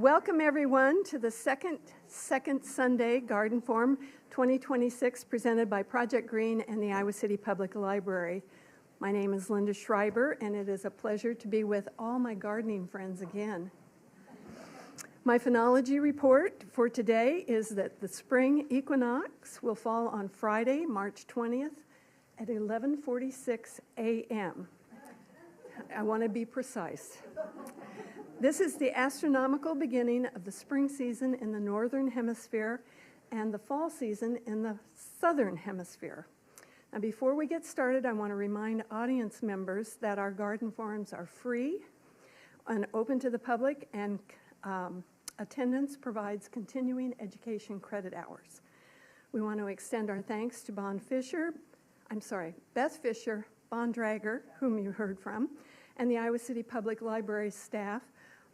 Welcome everyone to the second Sunday Garden Forum 2026 presented by Project Green and the Iowa City Public Library. My name is Linda Schreiber and it is a pleasure to be with all my gardening friends again. My phenology report for today is that the spring equinox will fall on Friday, March 20th at 11:46 a.m. I want to be precise. This is the astronomical beginning of the spring season in the northern hemisphere and the fall season in the southern hemisphere. Now, before we get started, I want to remind audience members that our garden forums are free and open to the public, and attendance provides continuing education credit hours. We want to extend our thanks to Beth Fisher, Bondrager, whom you heard from, and the Iowa City Public Library staff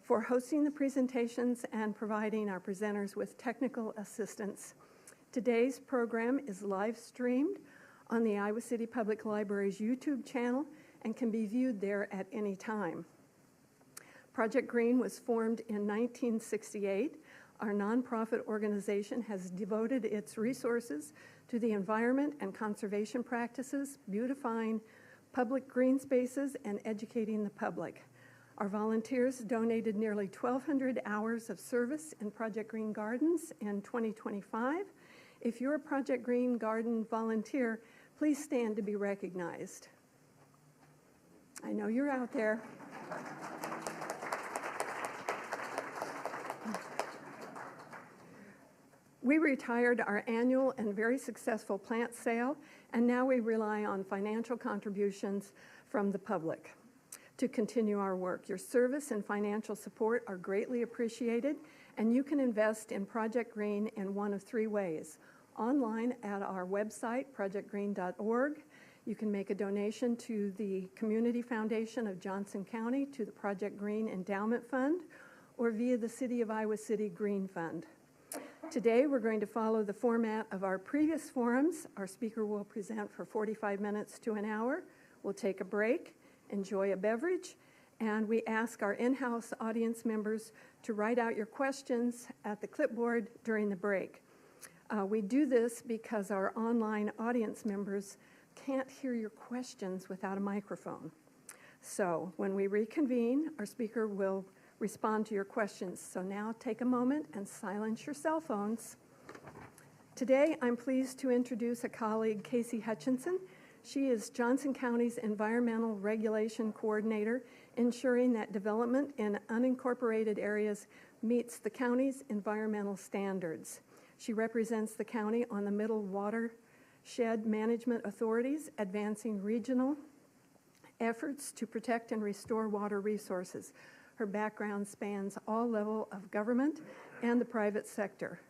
for hosting the presentations and providing our presenters with technical assistance. Today's program is live streamed on the Iowa City Public Library's YouTube channel and can be viewed there at any time. Project Green was formed in 1968. Our nonprofit organization has devoted its resources to the environment and conservation practices, beautifying public green spaces, and educating the public. Our volunteers donated nearly 1,200 hours of service in Project Green Gardens in 2025. If you're a Project Green Garden volunteer, please stand to be recognized. I know you're out there. We retired our annual and very successful plant sale, and now we rely on financial contributions from the public to continue our work. Your service and financial support are greatly appreciated, and you can invest in Project Green in one of three ways. Online at our website, projectgreen.org. You can make a donation to the Community Foundation of Johnson County, to the Project Green Endowment Fund, or via the City of Iowa City Green Fund. Today, we're going to follow the format of our previous forums. Our speaker will present for 45 minutes to an hour. We'll take a break, enjoy a beverage, and we ask our in-house audience members to write out your questions at the clipboard during the break. We do this because our online audience members can't hear your questions without a microphone. So when we reconvene, our speaker will respond to your questions. So now take a moment and silence your cell phones. Today, I'm pleased to introduce a colleague, Kasey Hutchinson. She is Johnson County's Environmental Regulation Coordinator, ensuring that development in unincorporated areas meets the county's environmental standards. She represents the county on the Middle Watershed Management Authorities, advancing regional efforts to protect and restore water resources. Her background spans all levels of government and the private sector.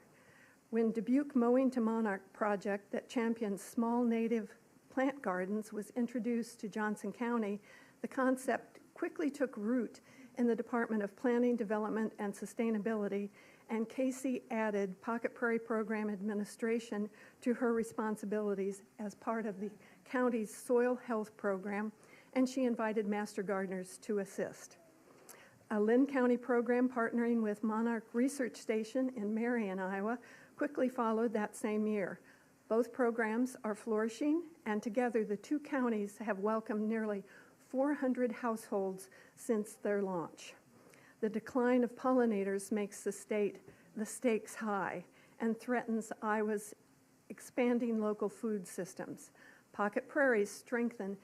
When Dubuque Mowing to Monarch project that champions small native plant gardens was introduced to Johnson County, the concept quickly took root in the Department of Planning, Development, and Sustainability, and Kasey added Pocket Prairie Program Administration to her responsibilities as part of the county's soil health program, and she invited master gardeners to assist. A Lynn County program partnering with Monarch Research Station in Marion, Iowa, quickly followed that same year. Both programs are flourishing, and together the two counties have welcomed nearly 400 households since their launch. The decline of pollinators makes the stakes high and threatens Iowa's expanding local food systems. Pocket prairies strengthen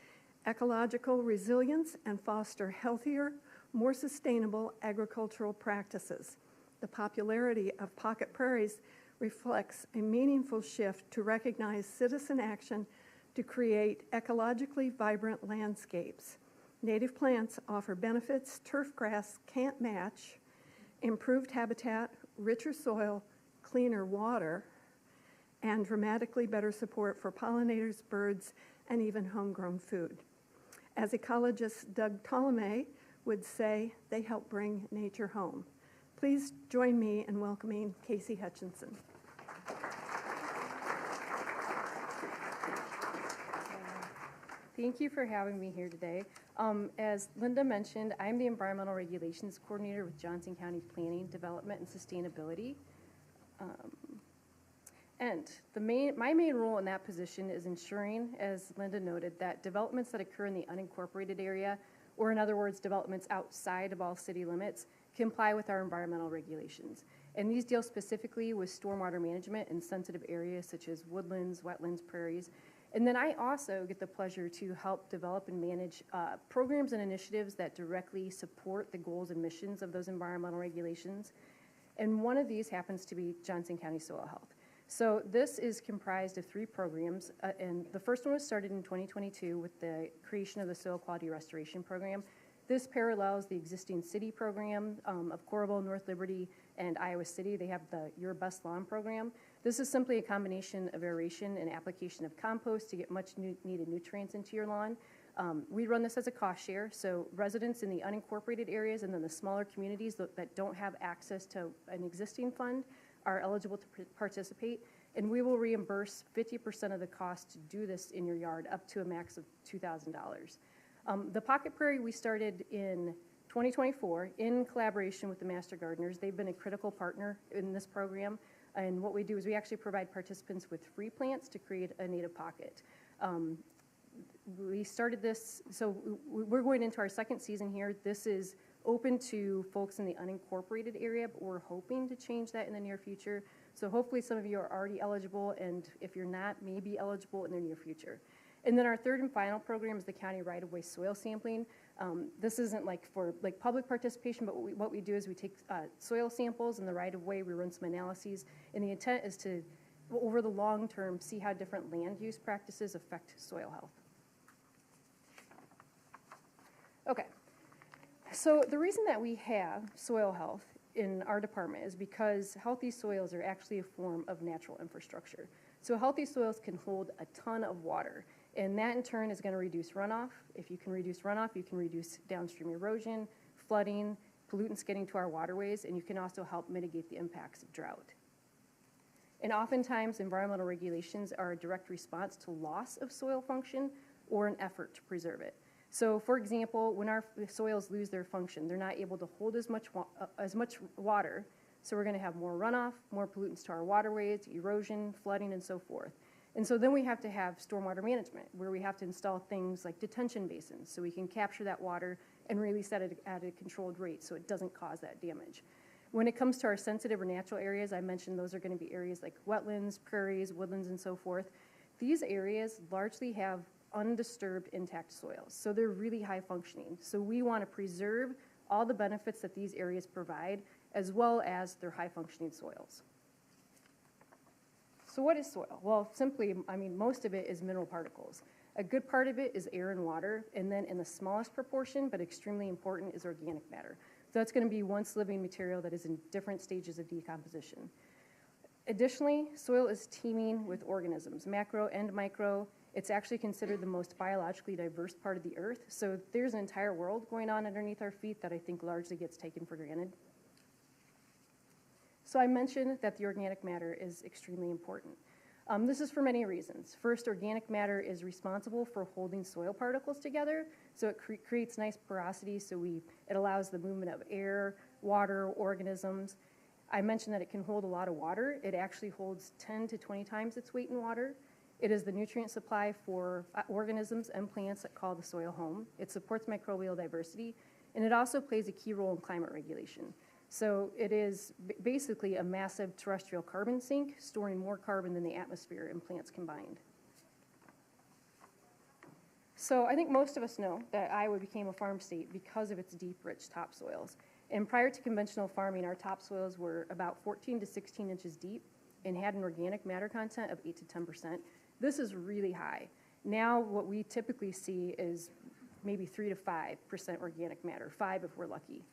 ecological resilience and foster healthier, more sustainable agricultural practices. The popularity of pocket prairies reflects a meaningful shift to recognize citizen action to create ecologically vibrant landscapes. Native plants offer benefits turf grass can't match: improved habitat, richer soil, cleaner water, and dramatically better support for pollinators, birds, and even homegrown food. As ecologist Doug Ptolemy would say, they help bring nature home. Please join me in welcoming Kasey Hutchinson. Thank you for having me here today. As Linda mentioned, I'm the Environmental Regulations Coordinator with Johnson County Planning, Development, and Sustainability. My main role in that position is ensuring, as Linda noted, that developments that occur in the unincorporated area, or in other words, developments outside of all city limits, comply with our environmental regulations. And these deal specifically with stormwater management in sensitive areas such as woodlands, wetlands, prairies. And then I also get the pleasure to help develop and manage programs and initiatives that directly support the goals and missions of those environmental regulations. And one of these happens to be Johnson County Soil Health. So this is comprised of 3 programs, and the first one was started in 2022 with the creation of the Soil Quality Restoration Program. This parallels the existing city program of Coralville, North Liberty, and Iowa City. They have the Your Best Lawn program. This is simply a combination of aeration and application of compost to get much needed nutrients into your lawn. We run this as a cost share, so residents in the unincorporated areas and then the smaller communities that don't have access to an existing fund are eligible to participate, and we will reimburse 50% of the cost to do this in your yard up to a max of $2,000. The Pocket Prairie we started in 2024 in collaboration with the Master Gardeners. They've been a critical partner in this program, and what we do is we actually provide participants with free plants to create a native pocket. We started this, so we're going into our second season here. This is open to folks in the unincorporated area, but we're hoping to change that in the near future. So hopefully some of you are already eligible, and if you're not, may be eligible in the near future. And then our third and final program is the county right-of-way soil sampling. This isn't for public participation, but what we do is we take soil samples in the right-of-way, we run some analyses, and the intent is to, over the long term, see how different land use practices affect soil health. Okay, so the reason that we have soil health in our department is because healthy soils are actually a form of natural infrastructure. So healthy soils can hold a ton of water, and that in turn is going to reduce runoff. If you can reduce runoff, you can reduce downstream erosion, flooding, pollutants getting to our waterways, and you can also help mitigate the impacts of drought. And oftentimes, environmental regulations are a direct response to loss of soil function or an effort to preserve it. So, for example, when our soils lose their function, they're not able to hold as much water, so we're going to have more runoff, more pollutants to our waterways, erosion, flooding, and so forth. And so then we have to have stormwater management, where we have to install things like detention basins, so we can capture that water and release that at a controlled rate so it doesn't cause that damage. When it comes to our sensitive or natural areas, I mentioned those are going to be areas like wetlands, prairies, woodlands, and so forth. These areas largely have undisturbed intact soils, so they're really high functioning. So we want to preserve all the benefits that these areas provide, as well as their high functioning soils. So what is soil? Well, simply, most of it is mineral particles. A good part of it is air and water, and then in the smallest proportion, but extremely important, is organic matter. So that's going to be once living material that is in different stages of decomposition. Additionally, soil is teeming with organisms, macro and micro. It's actually considered the most biologically diverse part of the earth. So there's an entire world going on underneath our feet that I think largely gets taken for granted. So I mentioned that the organic matter is extremely important. This is for many reasons. First, organic matter is responsible for holding soil particles together. So it creates nice porosity, so it allows the movement of air, water, organisms. I mentioned that it can hold a lot of water. It actually holds 10 to 20 times its weight in water. It is the nutrient supply for organisms and plants that call the soil home. It supports microbial diversity, and it also plays a key role in climate regulation. So it is basically a massive terrestrial carbon sink, storing more carbon than the atmosphere and plants combined. So I think most of us know that Iowa became a farm state because of its deep, rich topsoils. And prior to conventional farming, our topsoils were about 14 to 16 inches deep and had an organic matter content of 8 to 10%. This is really high. Now what we typically see is maybe 3 to 5% organic matter, 5 if we're lucky.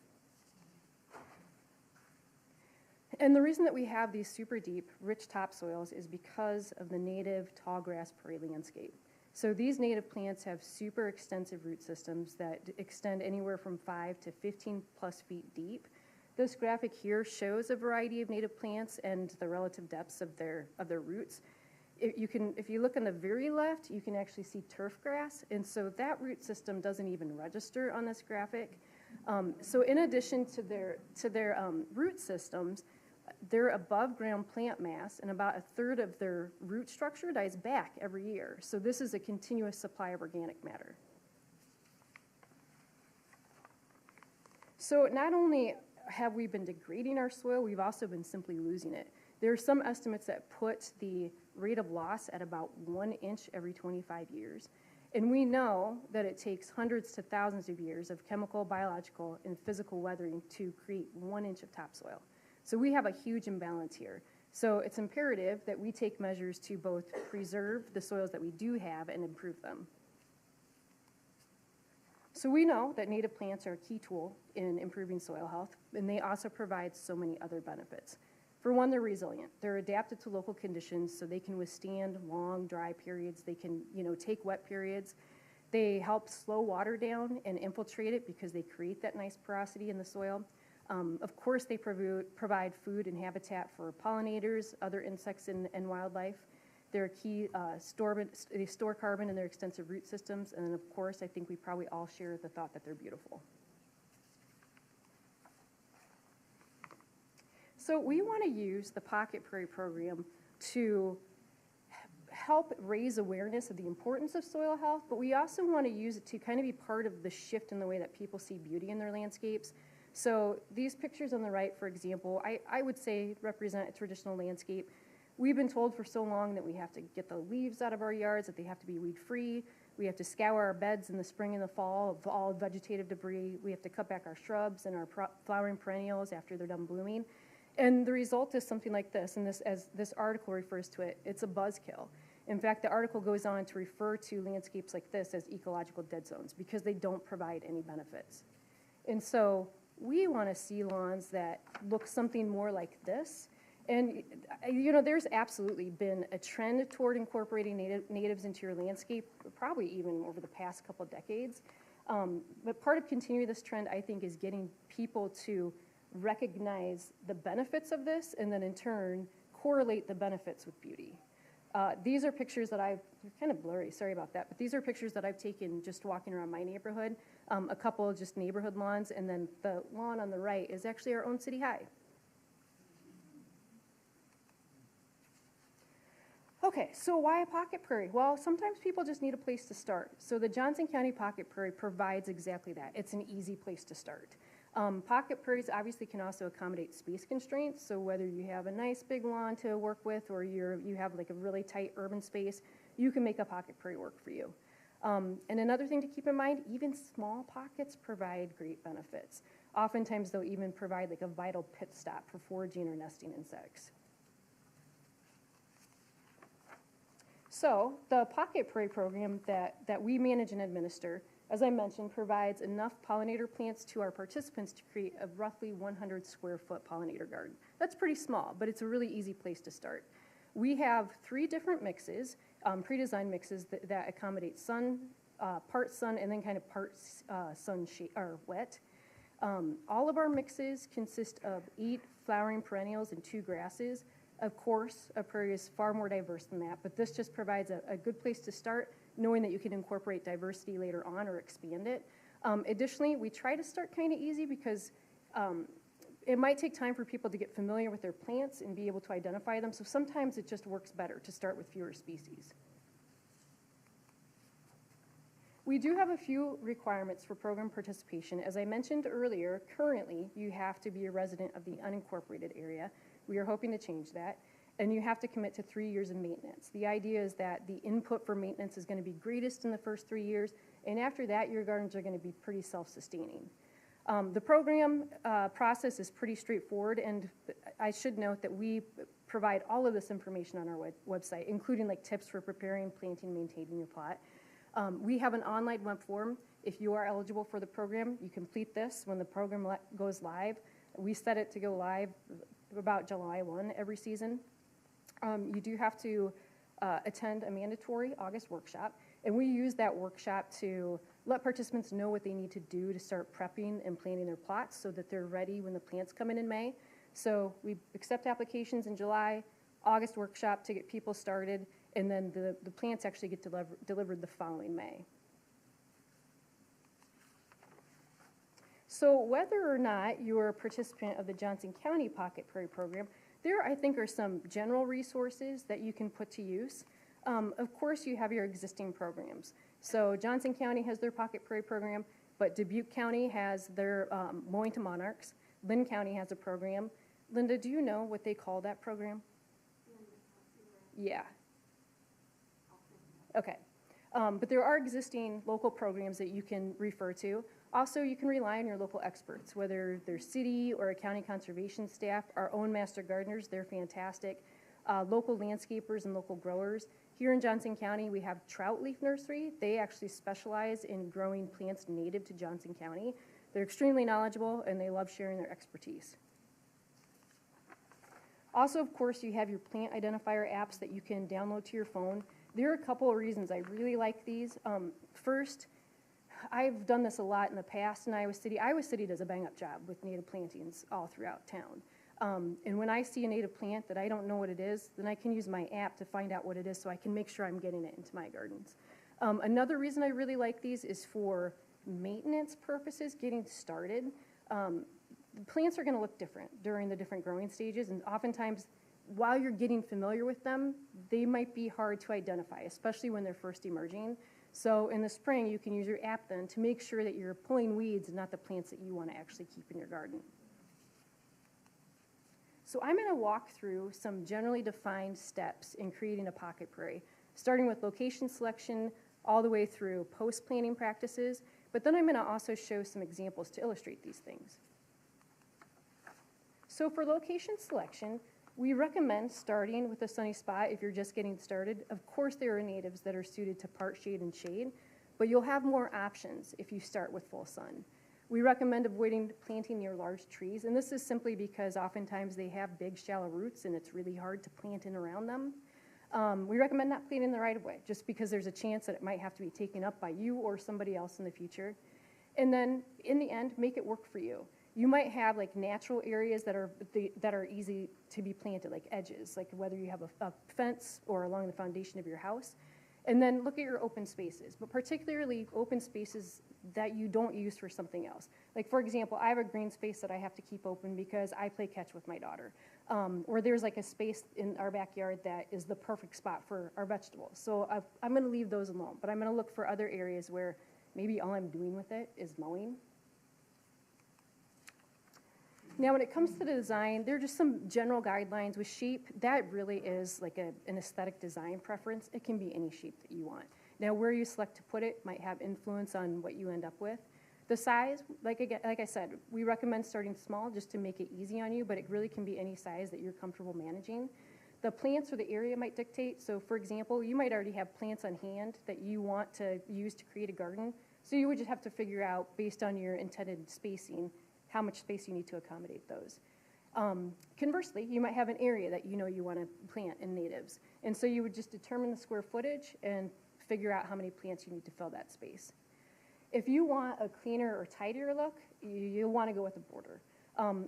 And the reason that we have these super deep, rich topsoils is because of the native tall grass prairie landscape. So these native plants have super extensive root systems that extend anywhere from 5 to 15 plus feet deep. This graphic here shows a variety of native plants and the relative depths of their roots. if you look on the very left, you can actually see turf grass, and so that root system doesn't even register on this graphic. So in addition to their root systems, their above ground plant mass and about a third of their root structure dies back every year. So this is a continuous supply of organic matter. So not only have we been degrading our soil, we've also been simply losing it. There are some estimates that put the rate of loss at about 1 inch every 25 years. And we know that it takes hundreds to thousands of years of chemical, biological, and physical weathering to create 1 inch of topsoil. So we have a huge imbalance here. So it's imperative that we take measures to both preserve the soils that we do have and improve them. So we know that native plants are a key tool in improving soil health, and they also provide so many other benefits. For one, they're resilient. They're adapted to local conditions, so they can withstand long, dry periods. They can, take wet periods. They help slow water down and infiltrate it because they create that nice porosity in the soil. Of course, they provide food and habitat for pollinators, other insects, and wildlife. They're a key they store carbon in their extensive root systems. And then, of course, I think we probably all share the thought that they're beautiful. So we want to use the Pocket Prairie program to help raise awareness of the importance of soil health, but we also want to use it to kind of be part of the shift in the way that people see beauty in their landscapes. So these pictures on the right, for example, I would say represent a traditional landscape. We've been told for so long that we have to get the leaves out of our yards, that they have to be weed-free. We have to scour our beds in the spring and the fall of all vegetative debris. We have to cut back our shrubs and our flowering perennials after they're done blooming. And the result is something like this, and as this article refers to it, it's a buzzkill. In fact, the article goes on to refer to landscapes like this as ecological dead zones because they don't provide any benefits. And so we want to see lawns that look something more like this. And, there's absolutely been a trend toward incorporating natives into your landscape, probably even over the past couple of decades. But part of continuing this trend, I think, is getting people to recognize the benefits of this and then, in turn, correlate the benefits with beauty. These are pictures that they're kind of blurry, sorry about that, but these are pictures that I've taken just walking around my neighborhood, a couple of just neighborhood lawns, and then the lawn on the right is actually our own city high. Okay, so why a pocket prairie? Well, sometimes people just need a place to start. So the Johnson County Pocket Prairie provides exactly that. It's an easy place to start. Pocket prairies obviously can also accommodate space constraints, so whether you have a nice big lawn to work with or you have like a really tight urban space, you can make a pocket prairie work for you. And another thing to keep in mind, even small pockets provide great benefits. Oftentimes they'll even provide like a vital pit stop for foraging or nesting insects. So the Pocket Prairie program that we manage and administer, as I mentioned, provides enough pollinator plants to our participants to create a roughly 100 square foot pollinator garden. That's pretty small, but it's a really easy place to start. We have 3 different mixes, pre-designed mixes that accommodate part sun, and then kind of part wet. All of our mixes consist of 8 flowering perennials and 2 grasses. Of course, a prairie is far more diverse than that, but this just provides a good place to start, knowing that you can incorporate diversity later on or expand it. Additionally, we try to start kind of easy because it might take time for people to get familiar with their plants and be able to identify them, so sometimes it just works better to start with fewer species. We do have a few requirements for program participation. As I mentioned earlier, currently you have to be a resident of the unincorporated area. We are hoping to change that. And you have to commit to 3 years of maintenance. The idea is that the input for maintenance is going to be greatest in the first 3 years, and after that, your gardens are going to be pretty self-sustaining. The program process is pretty straightforward, and I should note that we provide all of this information on our website, including like tips for preparing, planting, maintaining your plot. We have an online web form. If you are eligible for the program, you complete this when the program goes live. We set it to go live about July 1 every season. You do have to attend a mandatory August workshop, and we use that workshop to let participants know what they need to do to start prepping and planting their plots so that they're ready when the plants come in May. So we accept applications in July, August workshop to get people started, And then the plants actually get delivered the following May. So whether or not you're a participant of the Johnson County Pocket Prairie Program, there I think are some general resources that you can put to use. Of course, you have your existing programs. So Johnson County has their Pocket Prairie Program, but Dubuque County has their Mowing to Monarchs. Lynn County has a program. Linda, do you know what they call that program? Yeah. Okay. But there are existing local programs that you can refer to. Also, you can rely on your local experts, whether they're city or a county conservation staff. Our own master gardeners, they're fantastic. Local landscapers and local growers. Here in Johnson County, we have Trout Leaf Nursery. They actually specialize in growing plants native to Johnson County. They're extremely knowledgeable, and they love sharing their expertise. Also, of course, you have your plant identifier apps that you can download to your phone. There are a couple of reasons I really like these. First, I've done this a lot in the past in Iowa City. Iowa City does a bang-up job with native plantings all throughout town. And when I see a native plant that I don't know what it is, then I can use my app to find out what it is so I can make sure I'm getting it into my gardens. Another reason I really like these is for maintenance purposes, getting started. Plants are going to look different during the different growing stages, and oftentimes while you're getting familiar with them, they might be hard to identify, especially when they're first emerging. So in the spring, you can use your app then to make sure that you're pulling weeds and not the plants that you want to actually keep in your garden. So I'm going to walk through some generally defined steps in creating a pocket prairie, starting with location selection all the way through post-planting practices, but then I'm going to also show some examples to illustrate these things. So for location selection, we recommend starting with a sunny spot if you're just getting started. Of course, there are natives that are suited to part shade and shade, but you'll have more options if you start with full sun. We recommend avoiding planting near large trees, and this is simply because oftentimes they have big, shallow roots, and it's really hard to plant in around them. We recommend not planting in the right-of-way, just because there's a chance that it might have to be taken up by you or somebody else in the future. And then, in the end, make it work for you. You might have like natural areas that are easy to be planted, like edges, like whether you have a fence or along the foundation of your house. And then look at your open spaces, but particularly open spaces that you don't use for something else. Like, for example, I have a green space that I have to keep open because I play catch with my daughter. Or there's like a space in our backyard that is the perfect spot for our vegetables. So I'm going to leave those alone, but I'm going to look for other areas where maybe all I'm doing with it is mowing. Now, when it comes to the design, there are just some general guidelines with shape. That really is like an aesthetic design preference. It can be any shape that you want. Now, where you select to put it might have influence on what you end up with. The size, like I said, we recommend starting small just to make it easy on you, but it really can be any size that you're comfortable managing. The plants or the area might dictate. So, for example, you might already have plants on hand that you want to use to create a garden. So you would just have to figure out, based on your intended spacing, how much space you need to accommodate those. Conversely, you might have an area that you know you want to plant in natives. And so you would just determine the square footage and figure out how many plants you need to fill that space. If you want a cleaner or tidier look, you'll want to go with a border.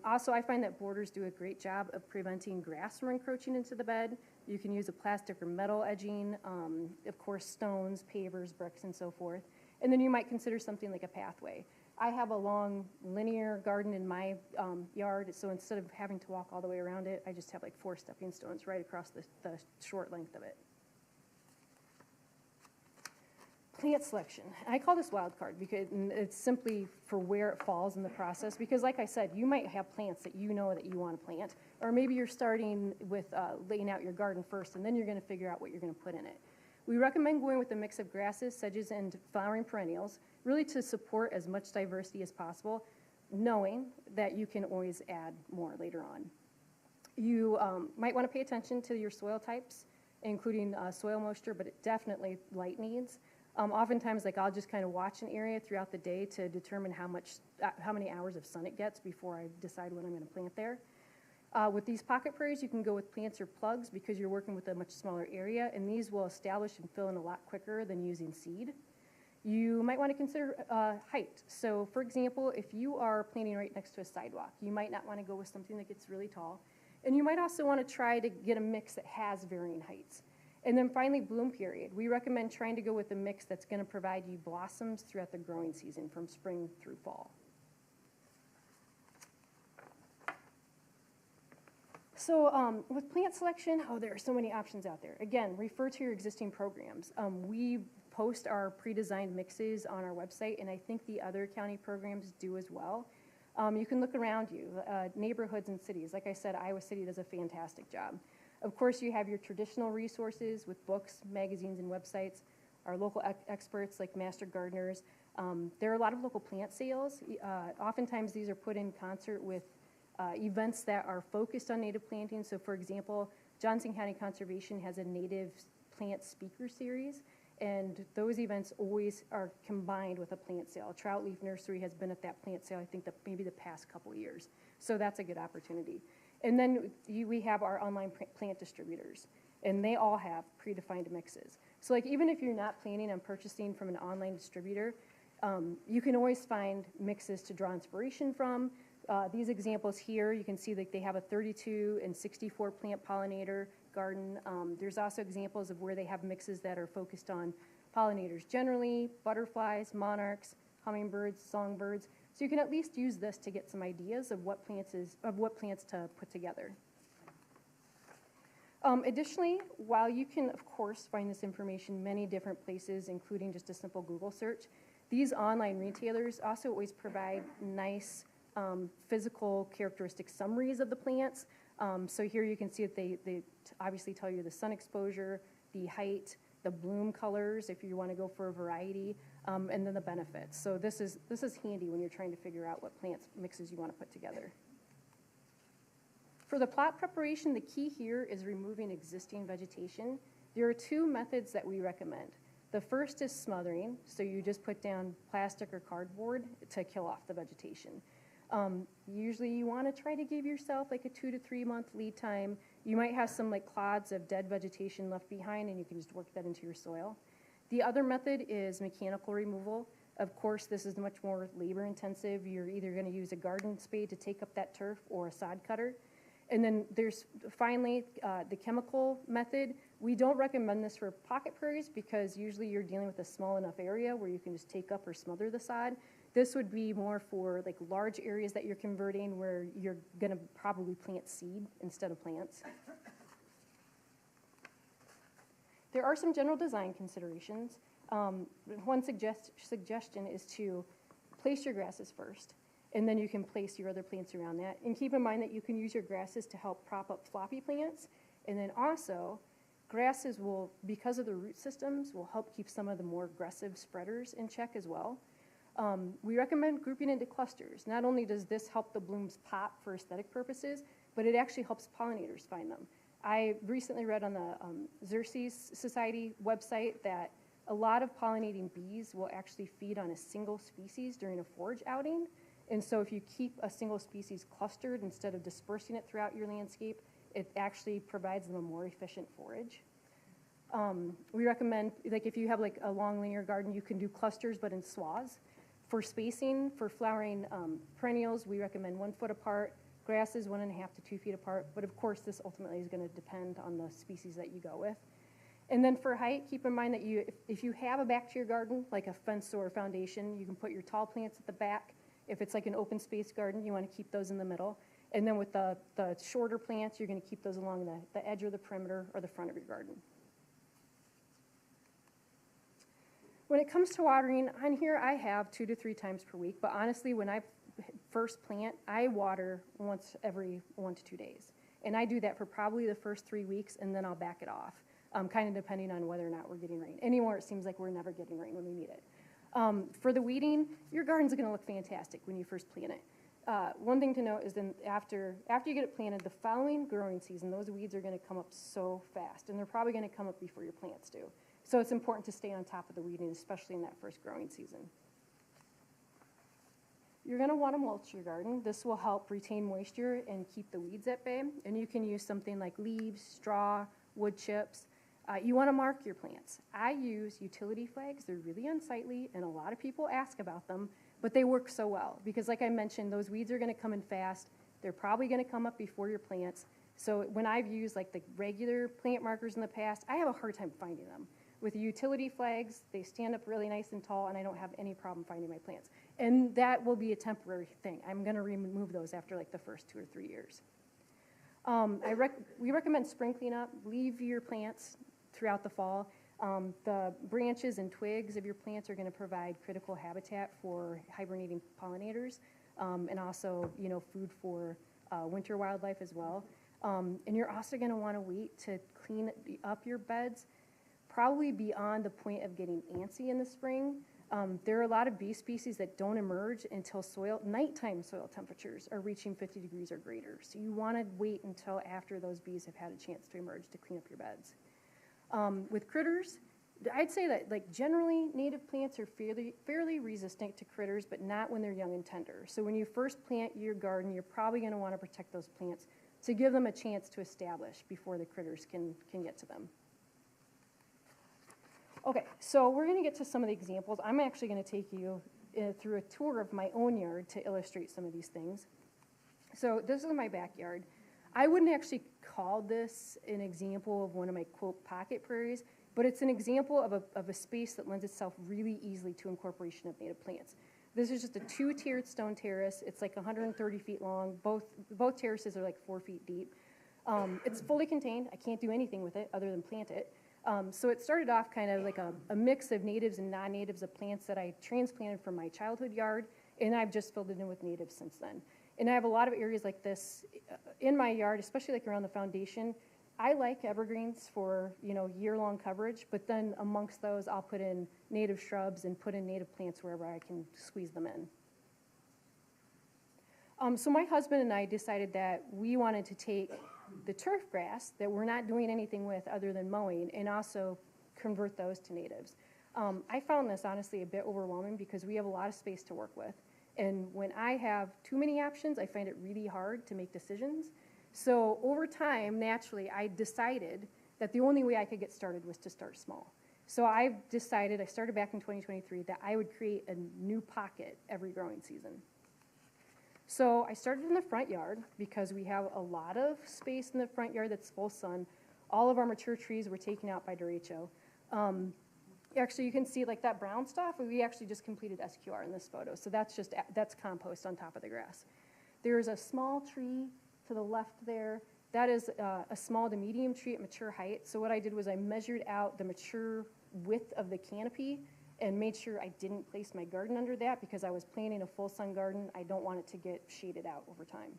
Also, I find that borders do a great job of preventing grass from encroaching into the bed. You can use a plastic or metal edging, of course, stones, pavers, bricks, and so forth. And then you might consider something like a pathway. I have a long linear garden in my yard, so instead of having to walk all the way around it, I just have like 4 stepping stones right across the short length of it. Plant selection. I call this wild card because it's simply for where it falls in the process, because like I said, you might have plants that you know that you want to plant, or maybe you're starting with laying out your garden first, and then you're going to figure out what you're going to put in it. We recommend going with a mix of grasses, sedges, and flowering perennials, really to support as much diversity as possible, knowing that you can always add more later on. You might want to pay attention to your soil types, including soil moisture, but definitely light needs. Oftentimes, like I'll just kind of watch an area throughout the day to determine how many hours of sun it gets before I decide what I'm going to plant there. With these pocket prairies, you can go with plants or plugs because you're working with a much smaller area, and these will establish and fill in a lot quicker than using seed. You might want to consider height. So, for example, if you are planting right next to a sidewalk, you might not want to go with something that gets really tall. And you might also want to try to get a mix that has varying heights. And then finally, bloom period. We recommend trying to go with a mix that's going to provide you blossoms throughout the growing season from spring through fall. So with plant selection, there are so many options out there. Again, refer to your existing programs. We post our pre-designed mixes on our website, and I think the other county programs do as well. You can look around you, neighborhoods and cities. Like I said, Iowa City does a fantastic job. Of course, you have your traditional resources with books, magazines, and websites, our local experts like master gardeners. There are a lot of local plant sales. Oftentimes, these are put in concert with events that are focused on native planting. So for example, Johnson County Conservation has a native plant speaker series, and those events always are combined with a plant sale. Trout Leaf Nursery has been at that plant sale, I think maybe the past couple years. So that's a good opportunity. And then we have our online plant distributors, and they all have predefined mixes. So like even if you're not planning on purchasing from an online distributor, you can always find mixes to draw inspiration from. These examples here, you can see that they have a 32 and 64 plant pollinator garden. There's also examples of where they have mixes that are focused on pollinators generally, butterflies, monarchs, hummingbirds, songbirds. So you can at least use this to get some ideas of what plants to put together. Additionally, while you can, of course, find this information many different places, including just a simple Google search, these online retailers also always provide nice physical characteristic summaries of the plants. So here you can see that they obviously tell you the sun exposure, the height, the bloom colors if you want to go for a variety, and then the benefits. So this is handy when you're trying to figure out what plant mixes you want to put together. For the plot preparation, the key here is removing existing vegetation. There are two methods that we recommend. The first is smothering, so you just put down plastic or cardboard to kill off the vegetation. Usually you want to try to give yourself like a 2 to 3 month lead time. You might have some like clods of dead vegetation left behind, and you can just work that into your soil. The other method is mechanical removal. Of course, this is much more labor intensive. You're either going to use a garden spade to take up that turf or a sod cutter. And then there's finally the chemical method. We don't recommend this for pocket prairies because usually you're dealing with a small enough area where you can just take up or smother the sod. This would be more for like large areas that you're converting where you're gonna probably plant seed instead of plants. There are some general design considerations. One suggestion is to place your grasses first, and then you can place your other plants around that. And keep in mind that you can use your grasses to help prop up floppy plants, and then also grasses will, because of the root systems, will help keep some of the more aggressive spreaders in check as well. We recommend grouping into clusters. Not only does this help the blooms pop for aesthetic purposes, but it actually helps pollinators find them. I recently read on the Xerces Society website that a lot of pollinating bees will actually feed on a single species during a forage outing. And so if you keep a single species clustered instead of dispersing it throughout your landscape, it actually provides them a more efficient forage. We recommend, like if you have like a long linear garden, you can do clusters but in swaths. For spacing, for flowering perennials, we recommend 1 foot apart. Grasses 1.5 to 2 feet apart. But of course, this ultimately is going to depend on the species that you go with. And then for height, keep in mind that if you have a back to your garden, like a fence or a foundation, you can put your tall plants at the back. If it's like an open space garden, you want to keep those in the middle. And then with the shorter plants, you're going to keep those along the edge or the perimeter or the front of your garden. When it comes to watering, on here I have 2 to 3 times per week, but honestly, when I first plant, I water once every 1 to 2 days. And I do that for probably the first 3 weeks, and then I'll back it off, kind of depending on whether or not we're getting rain. Anymore, it seems like we're never getting rain when we need it. For the weeding, your garden's going to look fantastic when you first plant it. One thing to note is then after you get it planted, the following growing season, those weeds are going to come up so fast, and they're probably going to come up before your plants do. So it's important to stay on top of the weeding, especially in that first growing season. You're going to want to mulch your garden. This will help retain moisture and keep the weeds at bay. And you can use something like leaves, straw, wood chips. You want to mark your plants. I use utility flags. They're really unsightly, and a lot of people ask about them, but they work so well because, like I mentioned, those weeds are going to come in fast. They're probably going to come up before your plants. So when I've used like the regular plant markers in the past, I have a hard time finding them. With the utility flags, they stand up really nice and tall, and I don't have any problem finding my plants. And that will be a temporary thing. I'm going to remove those after like the first 2 or 3 years. We recommend spring cleanup. Leave your plants throughout the fall. The branches and twigs of your plants are going to provide critical habitat for hibernating pollinators, and also, food for winter wildlife as well. And you're also going to want to wait to clean up your beds, probably beyond the point of getting antsy in the spring. There are a lot of bee species that don't emerge until nighttime soil temperatures are reaching 50 degrees or greater. So you want to wait until after those bees have had a chance to emerge to clean up your beds. With critters, I'd say that generally native plants are fairly resistant to critters, but not when they're young and tender. So when you first plant your garden, you're probably going to want to protect those plants to give them a chance to establish before the critters can get to them. Okay, so we're going to get to some of the examples. I'm actually going to take you through a tour of my own yard to illustrate some of these things. So this is my backyard. I wouldn't actually call this an example of one of my, quote, pocket prairies, but it's an example of a space that lends itself really easily to incorporation of native plants. This is just a 2-tiered stone terrace. It's like 130 feet long. Both terraces are like 4 feet deep. It's fully contained. I can't do anything with it other than plant it. So it started off kind of like a mix of natives and non-natives of plants that I transplanted from my childhood yard, and I've just filled it in with natives since then. And I have a lot of areas like this in my yard, especially like around the foundation. I like evergreens for, year-long coverage, but then amongst those, I'll put in native shrubs and put in native plants wherever I can squeeze them in. So my husband and I decided that we wanted to take the turf grass that we're not doing anything with other than mowing and also convert those to natives. I found this honestly a bit overwhelming because we have a lot of space to work with. And when I have too many options, I find it really hard to make decisions. So over time, naturally, I decided that the only way I could get started was to start small. So I started back in 2023, that I would create a new pocket every growing season. So I started in the front yard because we have a lot of space in the front yard that's full sun. All of our mature trees were taken out by derecho. Actually, you can see like that brown stuff, we actually just completed SQR in this photo. So that's compost on top of the grass. There's a small tree to the left there. That is a small to medium tree at mature height. So what I did was I measured out the mature width of the canopy and made sure I didn't place my garden under that because I was planting a full sun garden. I don't want it to get shaded out over time.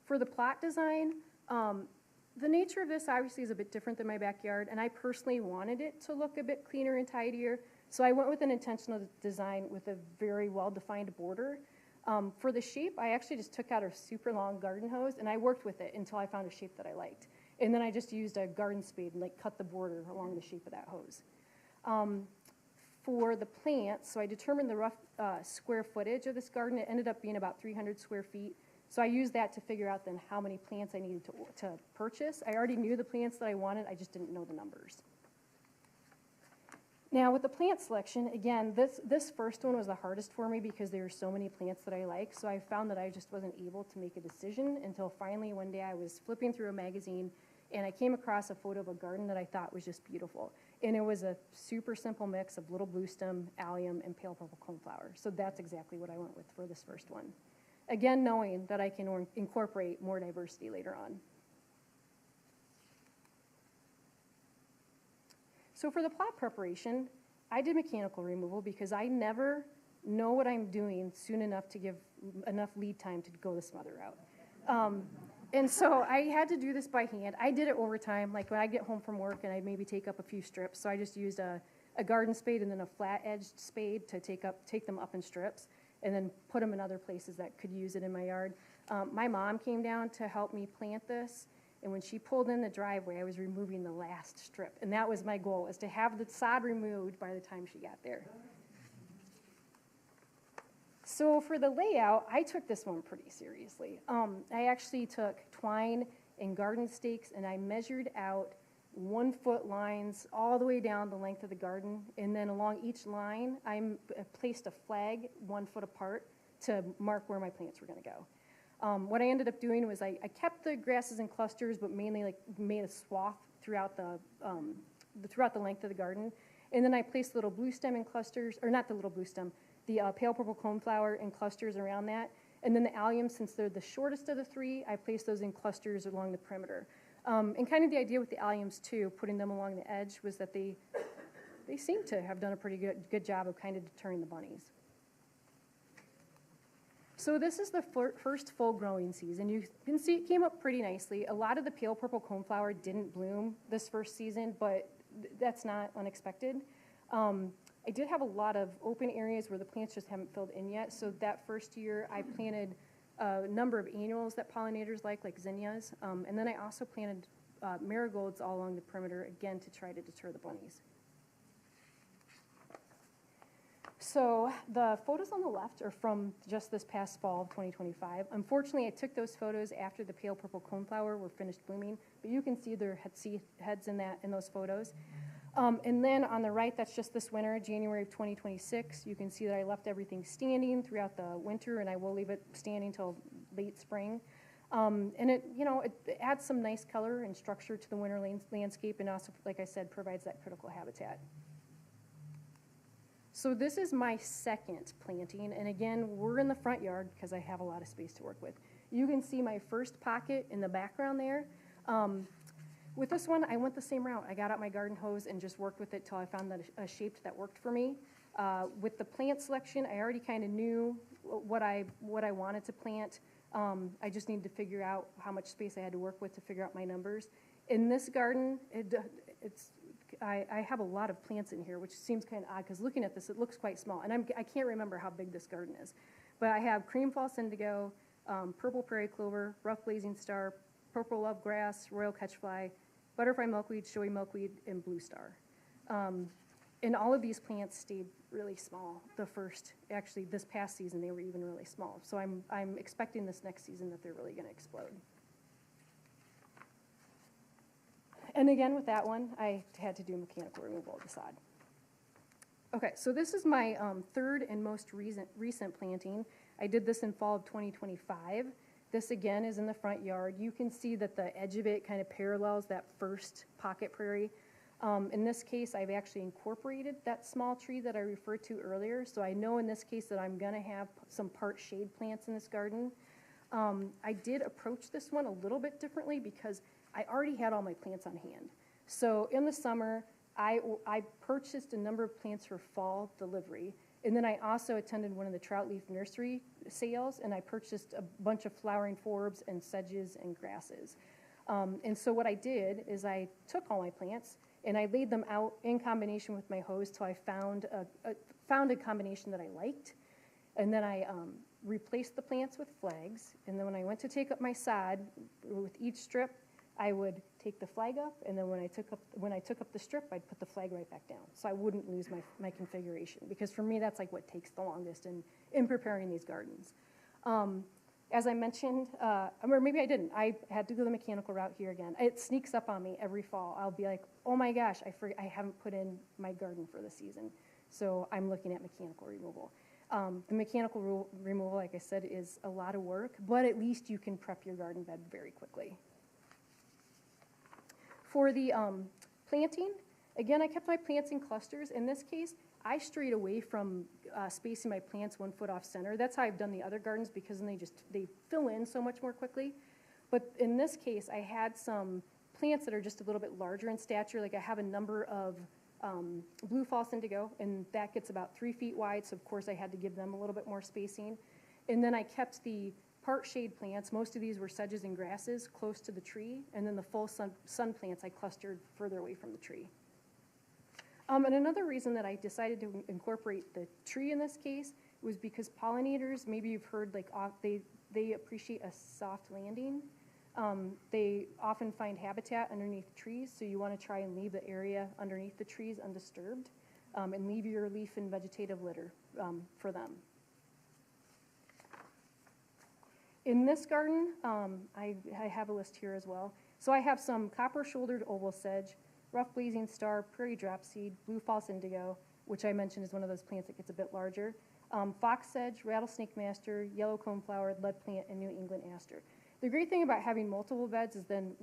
For the plot design, the nature of this obviously is a bit different than my backyard, and I personally wanted it to look a bit cleaner and tidier. So I went with an intentional design with a very well-defined border. For the shape, I actually just took out a super long garden hose, and I worked with it until I found a shape that I liked. And then I just used a garden spade and cut the border along the shape of that hose. For the plants, so I determined the rough square footage of this garden. It ended up being about 300 square feet. So I used that to figure out then how many plants I needed to purchase. I already knew the plants that I wanted, I just didn't know the numbers. Now with the plant selection, again, this first one was the hardest for me because there were so many plants that I like. So I found that I just wasn't able to make a decision until finally one day I was flipping through a magazine and I came across a photo of a garden that I thought was just beautiful. And it was a super simple mix of little bluestem, allium, and pale purple coneflower. So that's exactly what I went with for this first one. Again, knowing that I can incorporate more diversity later on. So for the plot preparation, I did mechanical removal because I never know what I'm doing soon enough to give enough lead time to go the smother route. And so I had to do this by hand. I did it over time, like when I get home from work and I maybe take up a few strips. So I just used a garden spade and then a flat-edged spade to take them up in strips and then put them in other places that could use it in my yard. My mom came down to help me plant this, and when she pulled in the driveway, I was removing the last strip, and that was my goal, is to have the sod removed by the time she got there. So for the layout, I took this one pretty seriously. I actually took twine and garden stakes, and I measured out 1-foot lines all the way down the length of the garden, and then along each line, I placed a flag 1 foot apart to mark where my plants were going to go. What I ended up doing was I kept the grasses in clusters, but mainly like made a swath throughout throughout the length of the garden. And then I placed little blue stem in clusters, or not the little blue stem, the pale purple coneflower in clusters around that. And then the alliums, since they're the shortest of the three, I placed those in clusters along the perimeter. And kind of the idea with the alliums too, putting them along the edge, was that they seem to have done a pretty good job of kind of deterring the bunnies. So this is the first full growing season. You can see it came up pretty nicely. A lot of the pale purple coneflower didn't bloom this first season, but that's not unexpected. I did have a lot of open areas where the plants just haven't filled in yet. So that first year I planted a number of annuals that pollinators like zinnias. And then I also planted marigolds all along the perimeter, again, to try to deter the bunnies. So the photos on the left are from just this past fall of 2025. Unfortunately, I took those photos after the pale purple coneflower were finished blooming, but you can see their heads in those photos. And then on the right, that's just this winter, January of 2026. You can see that I left everything standing throughout the winter, and I will leave it standing till late spring. And it adds some nice color and structure to the winter landscape, and also, like I said, provides that critical habitat. So this is my second planting, and again, we're in the front yard because I have a lot of space to work with. You can see my first pocket in the background there. With this one, I went the same route. I got out my garden hose and just worked with it till I found a shape that worked for me. With the plant selection, I already kind of knew what I wanted to plant. I just needed to figure out how much space I had to work with to figure out my numbers. In this garden, I have a lot of plants in here, which seems kind of odd because looking at this, it looks quite small. And I can't remember how big this garden is. But I have cream false indigo, purple prairie clover, rough blazing star, purple love grass, royal catchfly, butterfly milkweed, showy milkweed, and blue star. And all of these plants stayed really small. Actually this past season, they were even really small. So I'm expecting this next season that they're really going to explode. And again, with that one, I had to do mechanical removal of the sod. Okay, so this is my third and most recent planting. I did this in fall of 2025. This again is in the front yard. You can see that the edge of it kind of parallels that first pocket prairie. In this case, I've actually incorporated that small tree that I referred to earlier. So I know in this case that I'm gonna have some part shade plants in this garden. I did approach this one a little bit differently because I already had all my plants on hand. So in the summer, I purchased a number of plants for fall delivery. And then I also attended one of the trout leaf nursery sales, and I purchased a bunch of flowering forbs and sedges and grasses. And so what I did is I took all my plants and I laid them out in combination with my hose till I found a combination that I liked. And then I replaced the plants with flags. And then when I went to take up my sod, with each strip, I would take the flag up, and then when I took up the strip, I'd put the flag right back down, so I wouldn't lose my configuration. Because for me, that's like what takes the longest in preparing these gardens. As I mentioned, or maybe I didn't. I had to go the mechanical route here again. It sneaks up on me every fall. I'll be like, oh my gosh, I haven't put in my garden for the season, so I'm looking at mechanical removal. The mechanical removal, like I said, is a lot of work, but at least you can prep your garden bed very quickly. For the planting, again, I kept my plants in clusters. In this case, I strayed away from spacing my plants 1 foot off center. That's how I've done the other gardens because then they fill in so much more quickly. But in this case, I had some plants that are just a little bit larger in stature. Like I have a number of blue false indigo, and that gets about 3 feet wide. So of course I had to give them a little bit more spacing. And then I kept the part shade plants, most of these were sedges and grasses close to the tree, and then the full sun plants I clustered further away from the tree. And another reason that I decided to incorporate the tree in this case was because pollinators, maybe you've heard, like they appreciate a soft landing. They often find habitat underneath trees, so you want to try and leave the area underneath the trees undisturbed, and leave your leaf and vegetative litter for them. In this garden, I have a list here as well. So I have some copper-shouldered oval sedge, rough blazing star, prairie dropseed, blue false indigo, which I mentioned is one of those plants that gets a bit larger, fox sedge, rattlesnake master, yellow coneflower, lead plant, and New England aster. The great thing about having multiple beds is then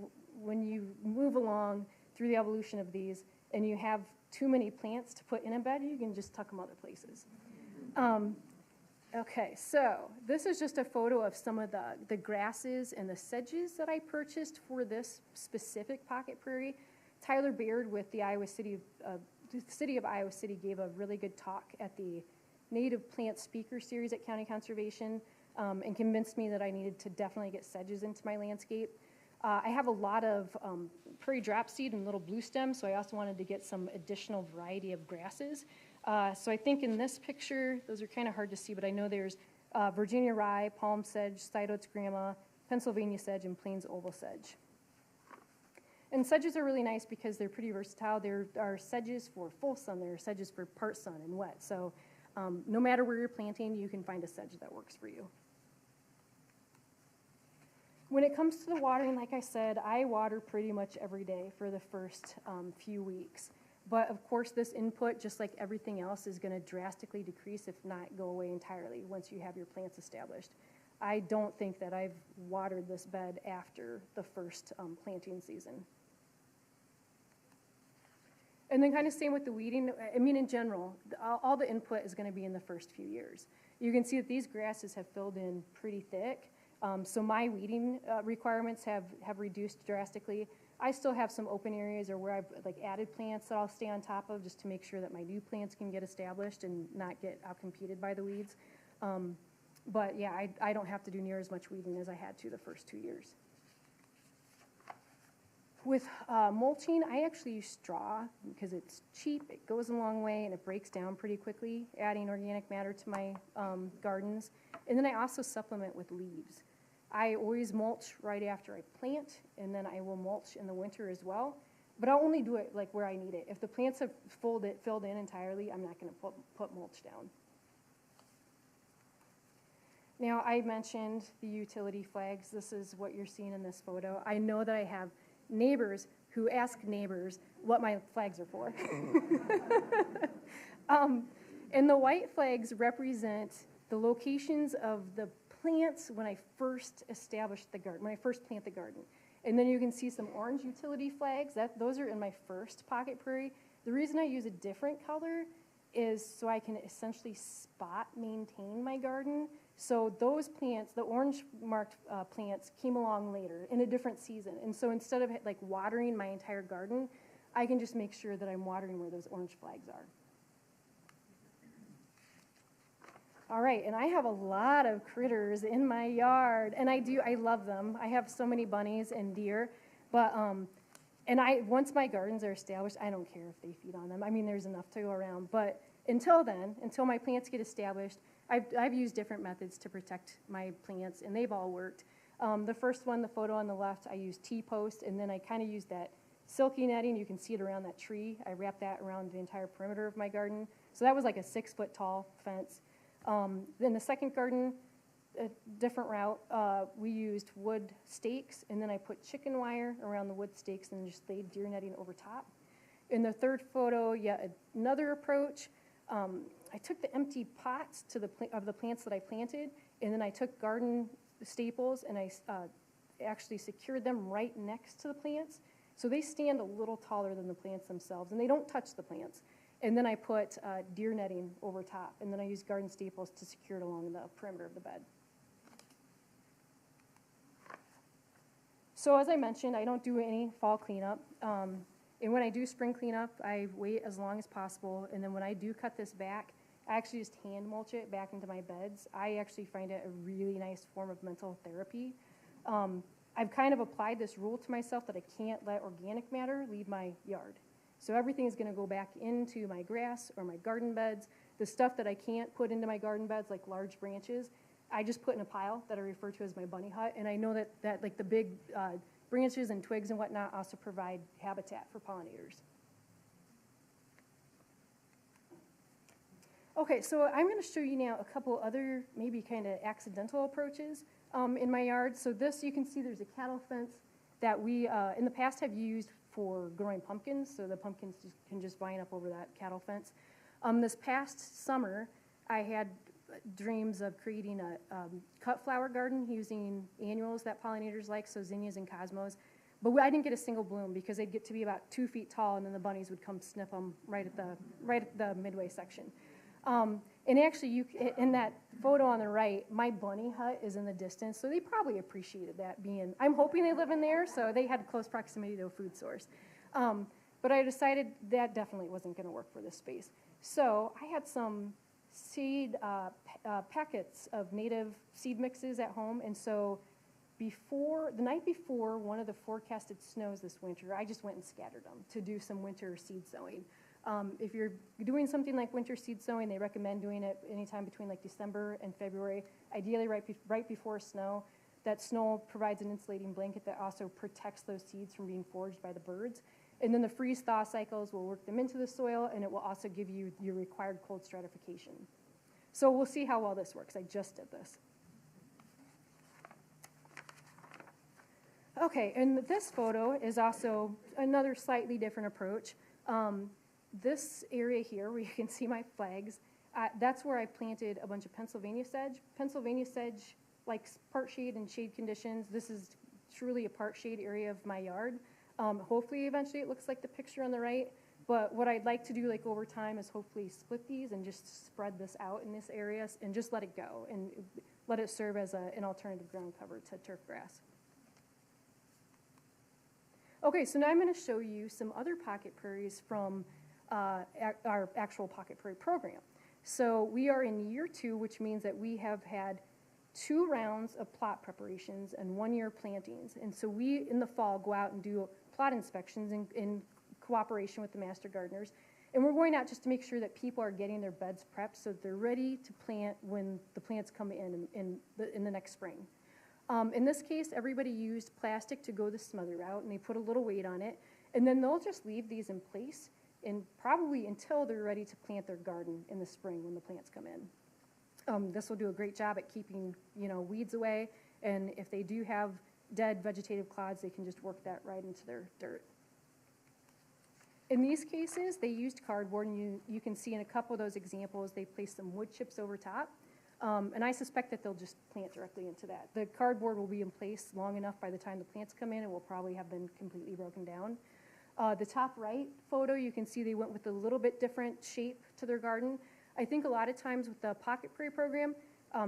when you move along through the evolution of these and you have too many plants to put in a bed, you can just tuck them other places. Okay, so this is just a photo of some of the grasses and the sedges that I purchased for this specific pocket prairie. Tyler Baird with the City of Iowa City gave a really good talk at the Native Plant Speaker Series at County Conservation and convinced me that I needed to definitely get sedges into my landscape. I have a lot of prairie dropseed and little blue stem, so I also wanted to get some additional variety of grasses. So I think in this picture, those are kind of hard to see, but I know there's Virginia rye, palm sedge, side oats grama, Pennsylvania sedge, and plains oval sedge. And sedges are really nice because they're pretty versatile. There are sedges for full sun, there are sedges for part sun and wet. So no matter where you're planting, you can find a sedge that works for you. When it comes to the watering, like I said, I water pretty much every day for the first few weeks. But of course, this input, just like everything else, is going to drastically decrease, if not go away entirely, once you have your plants established. I don't think that I've watered this bed after the first planting season. And then kind of same with the weeding. I mean, in general, all the input is going to be in the first few years. You can see that these grasses have filled in pretty thick. So my weeding requirements have reduced drastically. I still have some open areas or where I've added plants that I'll stay on top of just to make sure that my new plants can get established and not get outcompeted by the weeds. But yeah, I don't have to do near as much weeding as I had to the first 2 years. With mulching, I actually use straw because it's cheap, it goes a long way, and it breaks down pretty quickly, adding organic matter to my gardens. And then I also supplement with leaves. I always mulch right after I plant, and then I will mulch in the winter as well. But I'll only do it where I need it. If the plants have filled in entirely, I'm not going to put mulch down. Now, I mentioned the utility flags. This is what you're seeing in this photo. I know that I have neighbors who ask neighbors what my flags are for. And the white flags represent the locations of the plants when I first established the garden, when I first plant the garden. And then you can see some orange utility flags. Those are in my first pocket prairie. The reason I use a different color is so I can essentially spot maintain my garden. So those plants, the orange marked plants, came along later in a different season. And so instead of watering my entire garden, I can just make sure that I'm watering where those orange flags are. All right, and I have a lot of critters in my yard, and I love them. I have so many bunnies and deer, but once my gardens are established, I don't care if they feed on them. I mean, there's enough to go around, but until then, until my plants get established, I've used different methods to protect my plants, and they've all worked. The first one, the photo on the left, I used T-post, and then I kind of used that silky netting. You can see it around that tree. I wrapped that around the entire perimeter of my garden. So that was like a 6-foot tall fence. Then the second garden, a different route, we used wood stakes, and then I put chicken wire around the wood stakes and just laid deer netting over top. In the third photo, another approach. I took the empty pots of the plants that I planted, and then I took garden staples and I actually secured them right next to the plants. So they stand a little taller than the plants themselves, and they don't touch the plants. And then I put deer netting over top, and then I used garden staples to secure it along the perimeter of the bed. So as I mentioned, I don't do any fall cleanup. And when I do spring cleanup, I wait as long as possible. And then when I do cut this back, I actually just hand mulch it back into my beds. I actually find it a really nice form of mental therapy. I've kind of applied this rule to myself that I can't let organic matter leave my yard. So everything is going to go back into my grass or my garden beds. The stuff that I can't put into my garden beds, like large branches, I just put in a pile that I refer to as my bunny hut. And I know that like the big branches and twigs and whatnot also provide habitat for pollinators. Okay, so I'm going to show you now a couple other maybe kind of accidental approaches in my yard. So this, you can see there's a cattle fence that we in the past have used for growing pumpkins, so the pumpkins can just vine up over that cattle fence. This past summer, I had dreams of creating a cut flower garden using annuals that pollinators like, so zinnias and cosmos. But I didn't get a single bloom because they'd get to be about 2 feet tall, and then the bunnies would come sniff them right at the midway section. And actually, in that photo on the right, my bunny hut is in the distance, so they probably appreciated that being. I'm hoping they live in there, so they had close proximity to a food source. But I decided that definitely wasn't going to work for this space. So I had some seed packets of native seed mixes at home, and so the night before one of the forecasted snows this winter, I just went and scattered them to do some winter seed sowing. If you're doing something like winter seed sowing, they recommend doing it anytime between like December and February, ideally right before snow. That snow provides an insulating blanket that also protects those seeds from being foraged by the birds. And then the freeze-thaw cycles will work them into the soil, and it will also give you your required cold stratification. So we'll see how well this works. I just did this. Okay, and this photo is also another slightly different approach. This area here, where you can see my flags, that's where I planted a bunch of Pennsylvania sedge. Pennsylvania sedge likes part shade and shade conditions. This is truly a part shade area of my yard. Hopefully, eventually, it looks like the picture on the right. But what I'd like to do, like over time, is hopefully split these and just spread this out in this area and just let it go and let it serve as an alternative ground cover to turf grass. Okay, so now I'm going to show you some other pocket prairies from our actual pocket prairie program. So we are in year 2, which means that we have had 2 rounds of plot preparations and 1-year plantings. And so we, in the fall, go out and do plot inspections in cooperation with the master gardeners. And we're going out just to make sure that people are getting their beds prepped so that they're ready to plant when the plants come in the next spring. In this case, everybody used plastic to go the smother route, and they put a little weight on it. And then they'll just leave these in place and probably until they're ready to plant their garden in the spring when the plants come in. This will do a great job at keeping, weeds away, and if they do have dead vegetative clods, they can just work that right into their dirt. In these cases, they used cardboard, and you can see in a couple of those examples, they placed some wood chips over top, and I suspect that they'll just plant directly into that. The cardboard will be in place long enough by the time the plants come in, and will probably have been completely broken down. The top right photo, you can see they went with a little bit different shape to their garden. I think a lot of times with the Pocket Prairie program,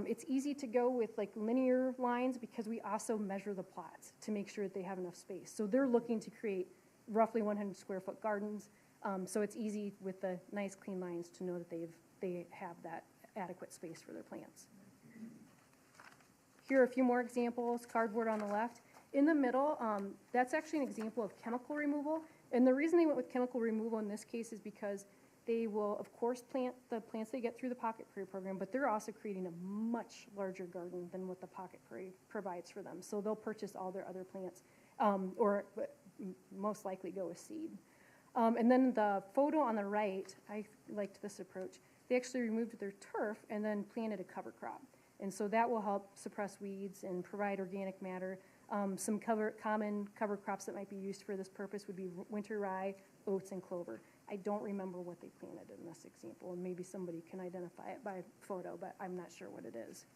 it's easy to go with like linear lines because we also measure the plots to make sure that they have enough space. So they're looking to create roughly 100 square foot gardens. So it's easy with the nice clean lines to know that they have that adequate space for their plants. Here are a few more examples, cardboard on the left. In the middle, that's actually an example of chemical removal. And the reason they went with chemical removal in this case is because they will, of course, plant the plants they get through the Pocket Prairie program, but they're also creating a much larger garden than what the Pocket Prairie provides for them. So they'll purchase all their other plants, or most likely go with seed. And then the photo on the right, I liked this approach. They actually removed their turf and then planted a cover crop. And so that will help suppress weeds and provide organic matter. Some common cover crops that might be used for this purpose would be winter rye, oats, and clover. I don't remember what they planted in this example, and maybe somebody can identify it by photo, but I'm not sure what it is.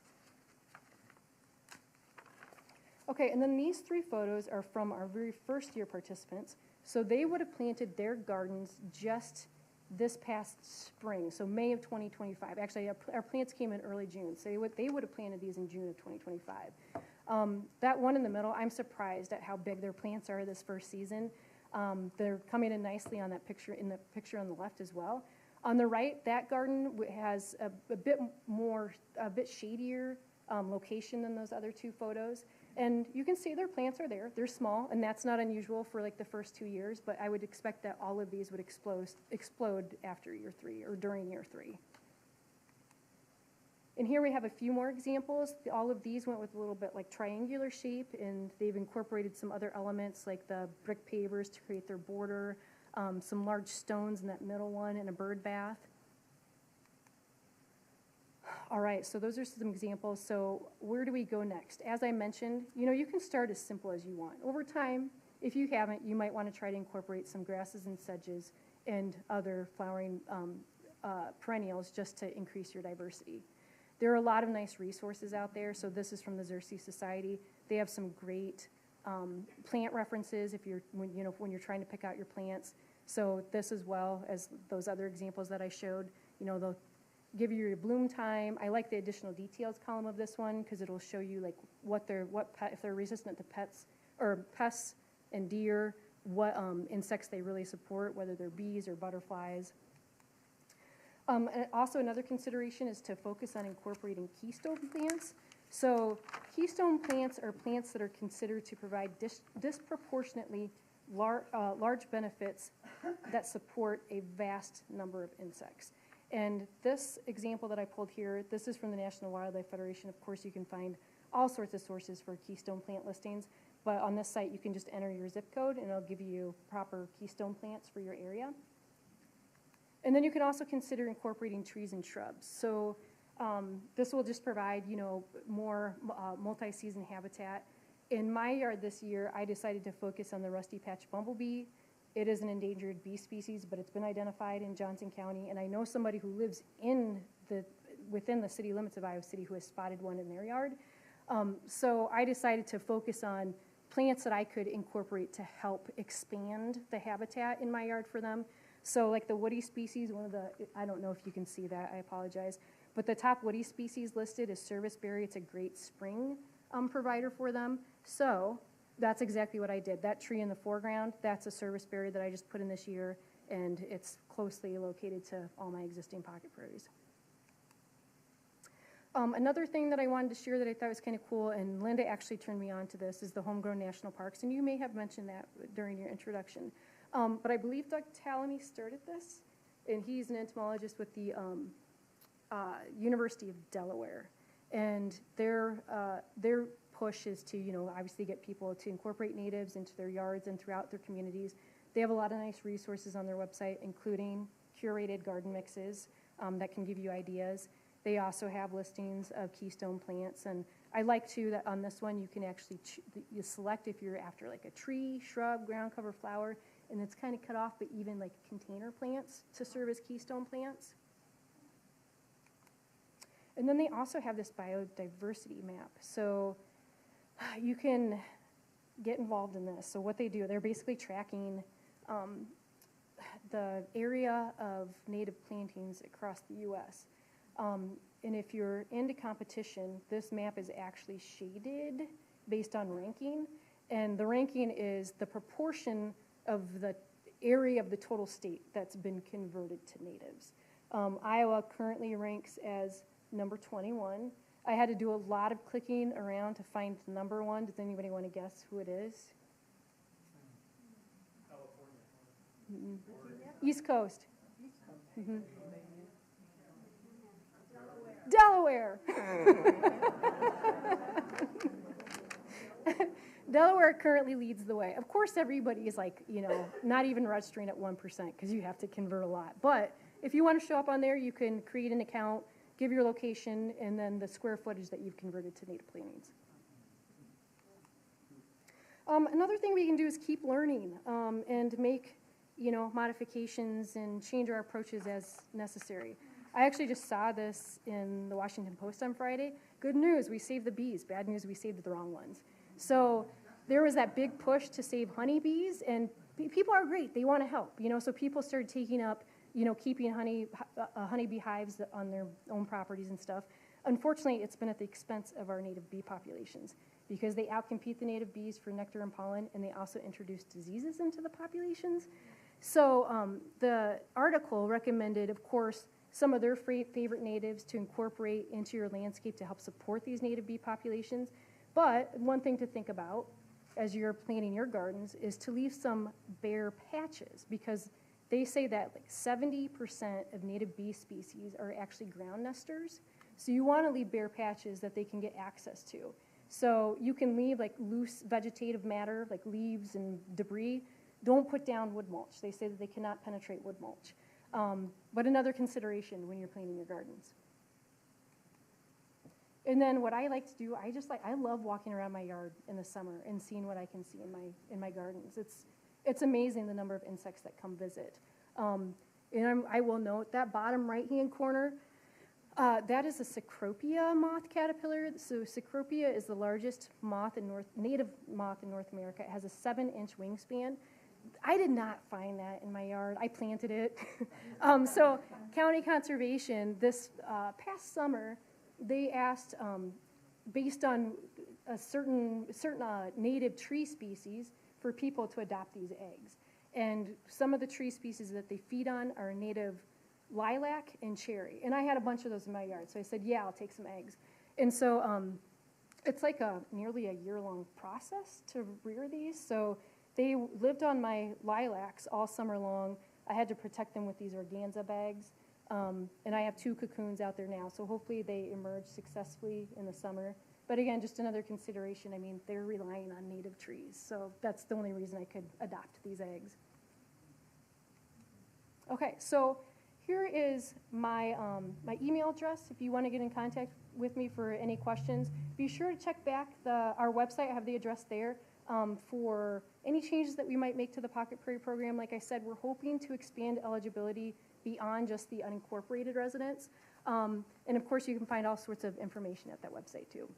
Okay, and then these 3 photos are from our very first year participants. So they would have planted their gardens just this past spring, so May of 2025. Actually, our plants came in early June, so they would have planted these in June of 2025. That one in the middle, I'm surprised at how big their plants are this first season. They're coming in nicely on that picture, in the picture on the left as well. On the right, that garden has a bit shadier location than those other 2 photos. And you can see their plants are there. They're small, and that's not unusual for like the first 2 years, but I would expect that all of these would explode after year 3 or during year 3. And here we have a few more examples. All of these went with a little bit like triangular shape, and they've incorporated some other elements like the brick pavers to create their border, some large stones in that middle one, and a bird bath. All right, so those are some examples. So where do we go next? As I mentioned, you can start as simple as you want. Over time, if you haven't, you might want to try to incorporate some grasses and sedges and other flowering perennials just to increase your diversity. There are a lot of nice resources out there. So this is from the Xerces Society. They have some great plant references when you're trying to pick out your plants. So this, as well as those other examples that I showed, they'll give you your bloom time. I like the additional details column of this one because it'll show you like if they're resistant to pests and deer, what insects they really support, whether they're bees or butterflies. And also another consideration is to focus on incorporating keystone plants. So keystone plants are plants that are considered to provide disproportionately large benefits that support a vast number of insects. And this example that I pulled here, this is from the National Wildlife Federation. Of course, you can find all sorts of sources for keystone plant listings, but on this site, you can just enter your zip code and it'll give you proper keystone plants for your area. And then you can also consider incorporating trees and shrubs. So this will just provide, more multi-season habitat. In my yard this year, I decided to focus on the rusty patch bumblebee. It is an endangered bee species, but it's been identified in Johnson County, and I know somebody who lives within the city limits of Iowa City who has spotted one in their yard. So I decided to focus on plants that I could incorporate to help expand the habitat in my yard for them. So like the woody species, I don't know if you can see that, I apologize, but the top woody species listed is serviceberry. It's a great spring provider for them. So that's exactly what I did. That tree in the foreground, that's a serviceberry that I just put in this year, and it's closely located to all my existing pocket prairies. Another thing that I wanted to share that I thought was kind of cool, and Linda actually turned me on to this, is the homegrown national parks, and you may have mentioned that during your introduction. But I believe Doug Talamy started this, and he's an entomologist with the University of Delaware. And their push is to, obviously get people to incorporate natives into their yards and throughout their communities. They have a lot of nice resources on their website, including curated garden mixes that can give you ideas. They also have listings of keystone plants, and I like too that on this one you can actually you select if you're after like a tree, shrub, ground cover flower, and it's kind of cut off, but even like container plants to serve as keystone plants. And then they also have this biodiversity map, so you can get involved in this. So what they do, they're basically tracking the area of native plantings across the U.S. And if you're into competition, this map is actually shaded based on ranking. And the ranking is the proportion of the area of the total state that's been converted to natives. Iowa currently ranks as number 21. I had to do a lot of clicking around to find number one. Does anybody want to guess who it is? California. East Coast. Mm-hmm. Delaware. Delaware currently leads the way. Of course, everybody is like, not even registering at 1% because you have to convert a lot. But if you want to show up on there, you can create an account, give your location, and then the square footage that you've converted to native plantings. Another thing we can do is keep learning and make, modifications and change our approaches as necessary. I actually just saw this in the Washington Post on Friday. Good news, we saved the bees. Bad news, we saved the wrong ones. So there was that big push to save honeybees, and people are great. They want to help, so people started taking up, keeping honeybee hives on their own properties and stuff. Unfortunately, it's been at the expense of our native bee populations because they outcompete the native bees for nectar and pollen, and they also introduce diseases into the populations. So the article recommended, of course, some of their favorite natives to incorporate into your landscape to help support these native bee populations. But one thing to think about as you're planting your gardens is to leave some bare patches, because they say that like 70% of native bee species are actually ground nesters. So you want to leave bare patches that they can get access to. So you can leave like loose vegetative matter, like leaves and debris. Don't put down wood mulch. They say that they cannot penetrate wood mulch. But another consideration when you're planting your gardens. And then what I like to do, I love walking around my yard in the summer and seeing what I can see in my gardens. It's amazing the number of insects that come visit. And I will note that bottom right-hand corner, That is a Cecropia moth caterpillar. So Cecropia is the largest native moth in North America. It has a 7-inch wingspan. I did not find that in my yard. I planted it. So county conservation, this past summer, they asked, based on a certain native tree species, for people to adopt these eggs. And some of the tree species that they feed on are native lilac and cherry. And I had a bunch of those in my yard, so I said, yeah, I'll take some eggs. And so it's like nearly a year-long process to rear these. So they lived on my lilacs all summer long. I had to protect them with these organza bags. And I have 2 cocoons out there now, so hopefully they emerge successfully in the summer. But again, just another consideration, I mean, they're relying on native trees, so that's the only reason I could adopt these eggs. Okay, so here is my, my email address if you want to get in contact with me for any questions. Be sure to check back our website. I have the address there for any changes that we might make to the Pocket Prairie program. Like I said, we're hoping to expand eligibility beyond just the unincorporated residents. And of course, you can find all sorts of information at that website too.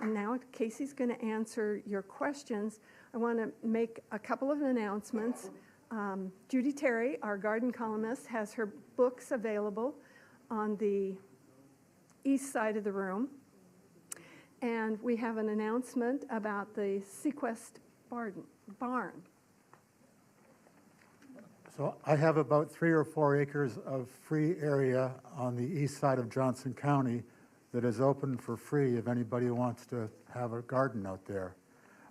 And now Casey's going to answer your questions. I want to make a couple of announcements. Judy Terry, our garden columnist, has her books available on the east side of the room. And we have an announcement about the Sequest barn. So I have about 3 or 4 acres of free area on the east side of Johnson County that is open for free if anybody wants to have a garden out there.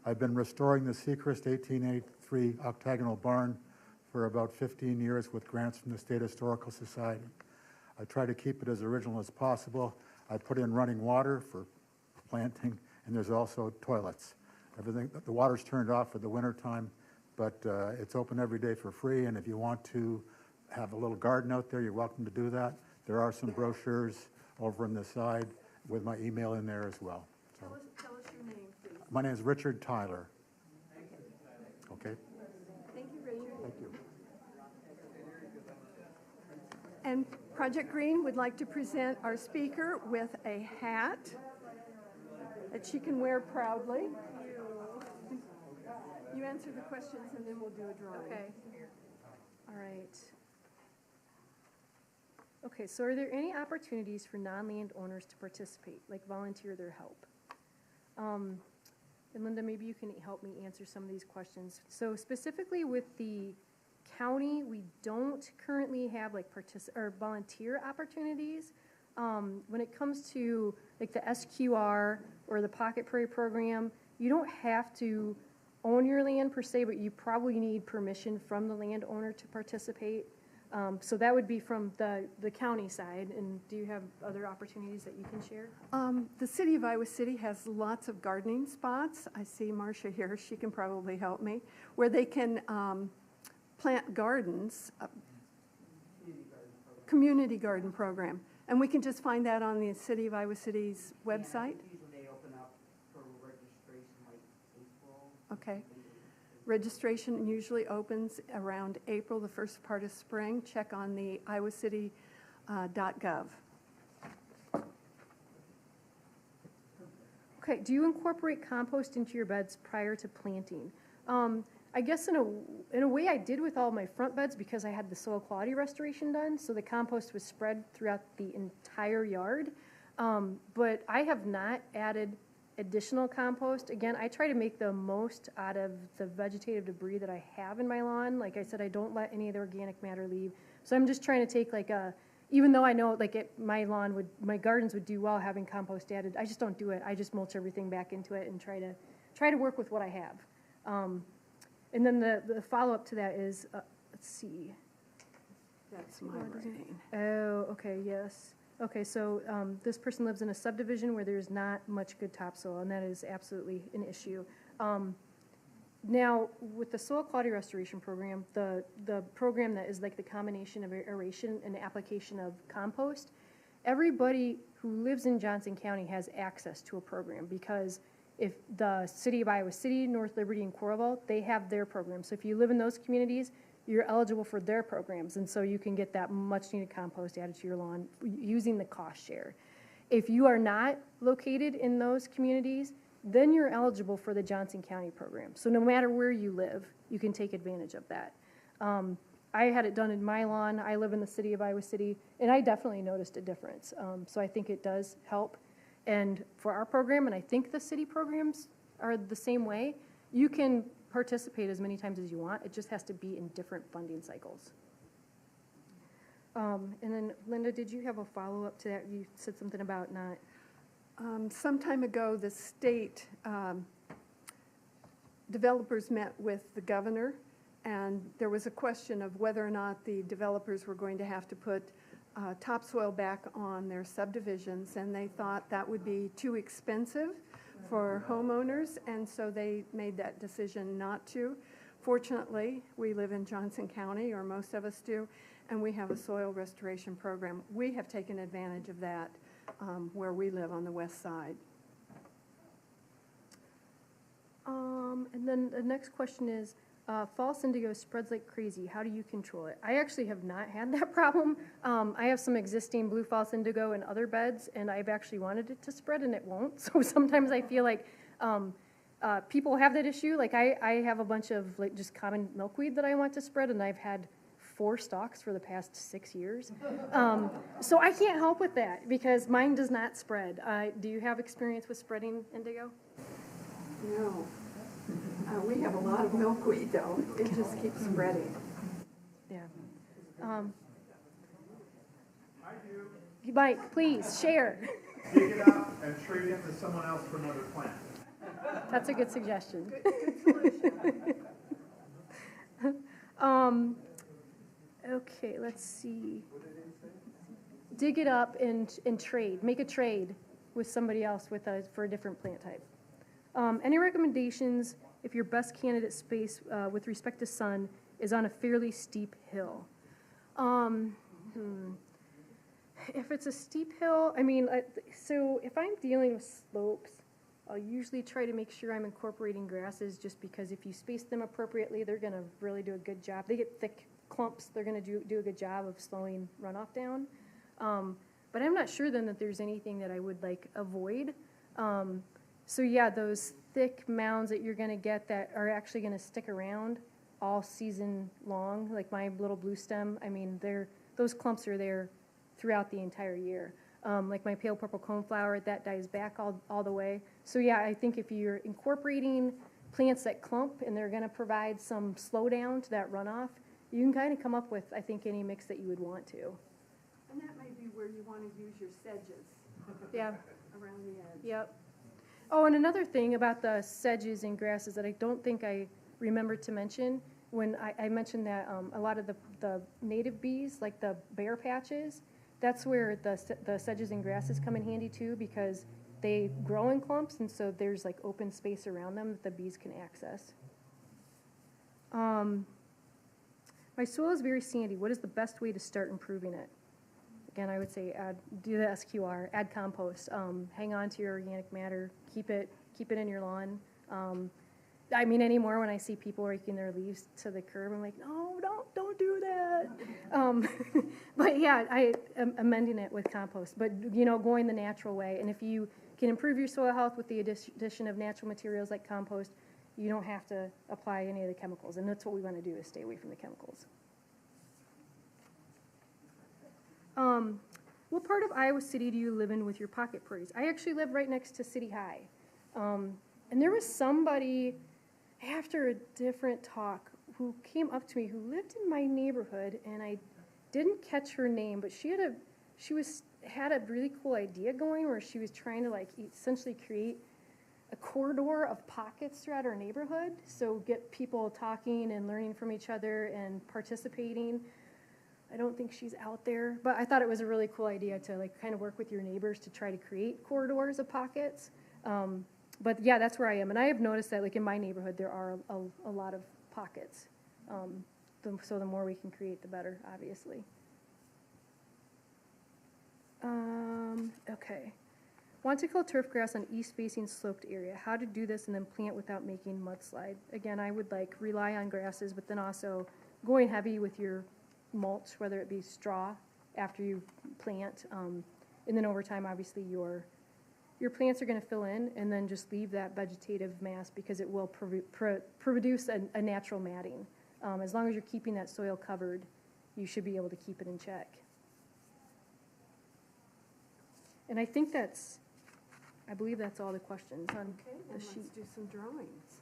I've been restoring the Sequest 1883 octagonal barn for about 15 years with grants from the State Historical Society. I try to keep it as original as possible. I put in running water for planting, and there's also toilets. Everything, the water's turned off for the winter time, but it's open every day for free, and if you want to have a little garden out there, you're welcome to do that. There are some brochures over on the side with my email in there as well. So, Tell us your name, please. my name is Richard Tyler. Okay. Thank you, Richard. Thank you. And Project Green would like to present our speaker with a hat that she can wear proudly. You answer the questions and then we'll do a drawing. Okay. All right. Okay, so are there any opportunities for non-land owners to participate, like volunteer their help? And Linda, maybe you can help me answer some of these questions. So specifically with the county, we don't currently have like volunteer opportunities. When it comes to like the SQR or the Pocket Prairie program, you don't have to own your land per se, but you probably need permission from the landowner to participate. So that would be from the county side. And do you have other opportunities that you can share? The city of Iowa City has lots of gardening spots. I see Marcia here. She can probably help me, where they can plant gardens, community garden program. And we can just find that on the City of Iowa City's website. Yeah, usually they open up for registration like April. Okay. Registration usually opens around April, the first part of spring. Check on the iowacity.gov. Okay, do you incorporate compost into your beds prior to planting? I guess in a way I did with all my front beds because I had the soil quality restoration done, so the compost was spread throughout the entire yard. But I have not added additional compost. Again, I try to make the most out of the vegetative debris that I have in my lawn. Like I said, I don't let any of the organic matter leave. So I'm just trying to take like even though I know like my gardens would do well having compost added, I just don't do it. I just mulch everything back into it and try to work with what I have. And then the follow-up to that is, let's see. That's my writing. Oh, okay, yes. Okay, so this person lives in a subdivision where there's not much good topsoil, and that is absolutely an issue. Now, with the soil quality restoration program, the program that is like the combination of aeration and application of compost, everybody who lives in Johnson County has access to a program because if the city of Iowa City, North Liberty, and Coralville, they have their programs. So if you live in those communities, you're eligible for their programs, and so you can get that much-needed compost added to your lawn using the cost share. If you are not located in those communities, then you're eligible for the Johnson County program. So no matter where you live, you can take advantage of that. I had it done in my lawn. I live in the city of Iowa City, and I definitely noticed a difference. So I think it does help. And for our program, and I think the city programs are the same way, you can participate as many times as you want. It just has to be in different funding cycles. And then, Linda, did you have a follow-up to that? You said something about not... Some time ago, the state developers met with the governor, and there was a question of whether or not the developers were going to have to put topsoil back on their subdivisions, and they thought that would be too expensive for homeowners, and so they made that decision not to. Fortunately, we live in Johnson County, or most of us do, and we have a soil restoration program. We have taken advantage of that where we live on the west side. And then the next question is, false indigo spreads like crazy. How do you control it? I actually have not had that problem. I have some existing blue false indigo in other beds, and I've actually wanted it to spread, and it won't. So sometimes I feel like people have that issue. Like I have a bunch of like just common milkweed that I want to spread, and I've had 4 stalks for the past 6 years. So I can't help with that because mine does not spread. Do you have experience with spreading indigo? No. We have a lot of milkweed, though. It just keeps spreading. Yeah. Mike, please, share. Dig it up and trade it to someone else for another plant. That's a good suggestion. Good solution. Okay, let's see. Dig it up and trade. Make a trade with somebody else for a different plant type. Any recommendations if your best candidate space with respect to sun is on a fairly steep hill? If it's a steep hill, I mean, so if I'm dealing with slopes, I'll usually try to make sure I'm incorporating grasses just because if you space them appropriately, they're going to really do a good job. They get thick clumps, they're going to do a good job of slowing runoff down. But I'm not sure then that there's anything that I would like avoid. So yeah, those thick mounds that you're going to get that are actually going to stick around all season long, like my little blue stem, I mean, those clumps are there throughout the entire year. Like my pale purple coneflower, that dies back all the way. So yeah, I think if you're incorporating plants that clump and they're going to provide some slowdown to that runoff, you can kind of come up with, I think, any mix that you would want to. And that may be where you want to use your sedges. Yeah. Around the edge. Yep. Oh, and another thing about the sedges and grasses that I don't think I remembered to mention, when I mentioned that a lot of the native bees, like the bare patches, that's where the sedges and grasses come in handy too, because they grow in clumps, and so there's like open space around them that the bees can access. My soil is very sandy. What is the best way to start improving it? Again, I would say do the SQR, add compost, hang on to your organic matter, keep it in your lawn. I mean, anymore when I see people raking their leaves to the curb, I'm like, no, don't do that. But yeah, I am amending it with compost, but going the natural way. And if you can improve your soil health with the addition of natural materials like compost, you don't have to apply any of the chemicals, and that's what we want to do, is stay away from the chemicals. What part of Iowa City do you live in with your pocket prairies? I actually live right next to City High. And there was somebody after a different talk who came up to me who lived in my neighborhood, and I didn't catch her name, but she had a really cool idea going where she was trying to essentially create a corridor of pockets throughout our neighborhood, so get people talking and learning from each other and participating. I don't think she's out there, but I thought it was a really cool idea to kind of work with your neighbors to try to create corridors of pockets. But yeah, that's where I am, and I have noticed that in my neighborhood there are a lot of pockets. So the more we can create, the better, obviously. Okay. Want to kill turf grass on east-facing sloped area. How to do this and then plant without making mudslide. Again, I would like rely on grasses, but then also going heavy with your mulch, whether it be straw after you plant. And then over time, obviously, your plants are going to fill in, and then just leave that vegetative mass because it will produce a natural matting. As long as you're keeping that soil covered, you should be able to keep it in check. And I believe that's all the questions on Okay, the and sheet. let's do some drawings.